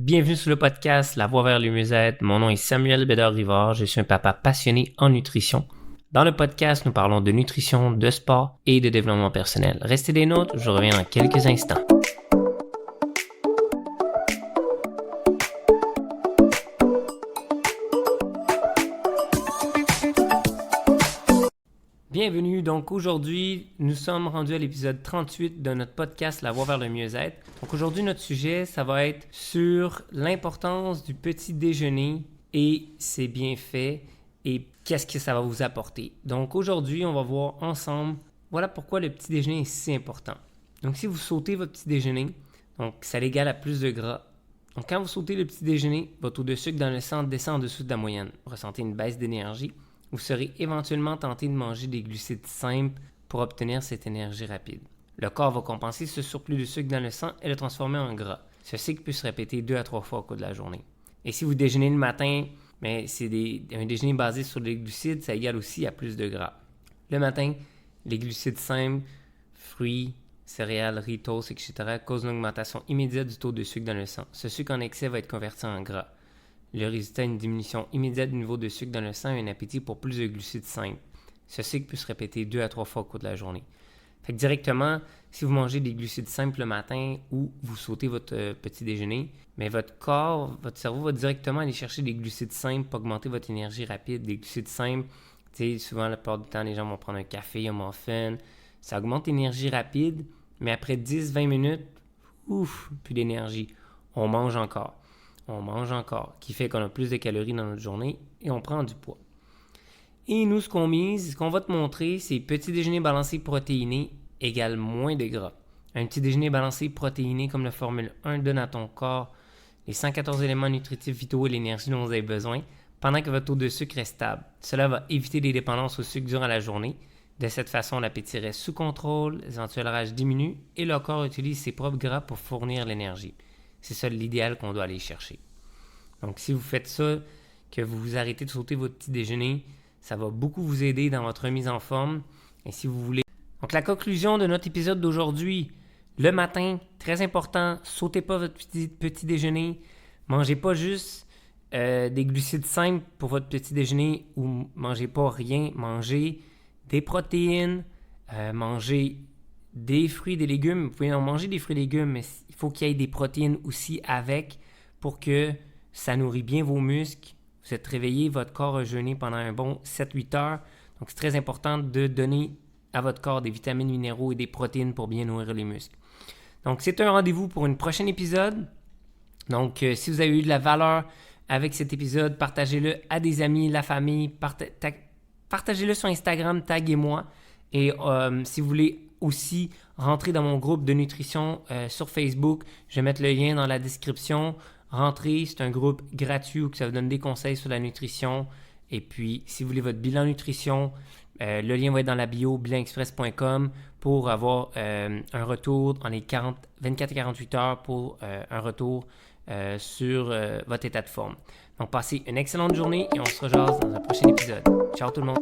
Bienvenue sur le podcast La Voie vers le mieux-être. Mon nom est Samuel Bédard-Rivard. Je suis un papa passionné en nutrition. Dans le podcast, nous parlons de nutrition, de sport et de développement personnel. Restez des nôtres, je reviens dans quelques instants. Bienvenue, donc aujourd'hui, nous sommes rendus à l'épisode 38 de notre podcast La Voie vers le mieux-être. Donc aujourd'hui, notre sujet, ça va être sur l'importance du petit déjeuner et ses bienfaits et qu'est-ce que ça va vous apporter. Donc aujourd'hui, on va voir ensemble, voilà pourquoi le petit déjeuner est si important. Donc si vous sautez votre petit déjeuner, donc ça l'égale à plus de gras. Donc quand vous sautez le petit déjeuner, votre taux de sucre dans le sang descend en dessous de la moyenne. Vous ressentez une baisse d'énergie. Vous serez éventuellement tenté de manger des glucides simples pour obtenir cette énergie rapide. Le corps va compenser ce surplus de sucre dans le sang et le transformer en gras. Ce cycle peut se répéter 2 à 3 fois au cours de la journée. Et si vous déjeunez le matin, mais c'est un déjeuner basé sur les glucides, ça égale aussi à plus de gras. Le matin, les glucides simples, fruits, céréales, riz, toast, etc. causent une augmentation immédiate du taux de sucre dans le sang. Ce sucre en excès va être converti en gras. Le résultat est une diminution immédiate du niveau de sucre dans le sang et un appétit pour plus de glucides simples. Ce cycle peut se répéter 2 à 3 fois au cours de la journée. Fait que directement, si vous mangez des glucides simples le matin ou vous sautez votre petit déjeuner, mais votre corps, votre cerveau va directement aller chercher des glucides simples pour augmenter votre énergie rapide. Des glucides simples, tu sais, souvent la plupart du temps, les gens vont prendre un café, un muffin. Ça augmente l'énergie rapide, mais après 10-20 minutes, plus d'énergie. On mange encore, qui fait qu'on a plus de calories dans notre journée et on prend du poids. Et nous, ce qu'on va te montrer, c'est petit déjeuner balancé protéiné égale moins de gras. Un petit déjeuner balancé protéiné comme la Formule 1 donne à ton corps les 114 éléments nutritifs vitaux et l'énergie dont vous avez besoin pendant que votre taux de sucre est stable. Cela va éviter les dépendances au sucre durant la journée. De cette façon, l'appétit reste sous contrôle, les éventuels rages diminuent et le corps utilise ses propres gras pour fournir l'énergie. C'est ça l'idéal qu'on doit aller chercher. Donc, si vous faites ça, que vous vous arrêtez de sauter votre petit déjeuner, ça va beaucoup vous aider dans votre remise en forme. Et si vous voulez... Donc, la conclusion de notre épisode d'aujourd'hui, le matin, très important, sautez pas votre petit déjeuner. Mangez pas juste des glucides simples pour votre petit déjeuner ou mangez pas rien. Mangez des protéines, mangez des fruits, des légumes. Vous pouvez en manger des fruits et légumes, mais il faut qu'il y ait des protéines aussi avec pour que ça nourrit bien vos muscles. Vous êtes réveillé, votre corps a jeûné pendant un bon 7-8 heures. Donc, c'est très important de donner à votre corps des vitamines, minéraux et des protéines pour bien nourrir les muscles. Donc, c'est un rendez-vous pour un prochain épisode. Donc, si vous avez eu de la valeur avec cet épisode, partagez-le à des amis, la famille. Partagez-le sur Instagram, taguez-moi. Et si vous voulez aussi rentrer dans mon groupe de nutrition sur Facebook, je vais mettre le lien dans la description. Rentrez, c'est un groupe gratuit où ça vous donne des conseils sur la nutrition. Et puis, si vous voulez votre bilan nutrition, le lien va être dans la bio, bilanexpress.com pour avoir un retour dans les 24 à 48 heures pour un retour sur votre état de forme. Donc, passez une excellente journée et on se rejase dans un prochain épisode. Ciao tout le monde!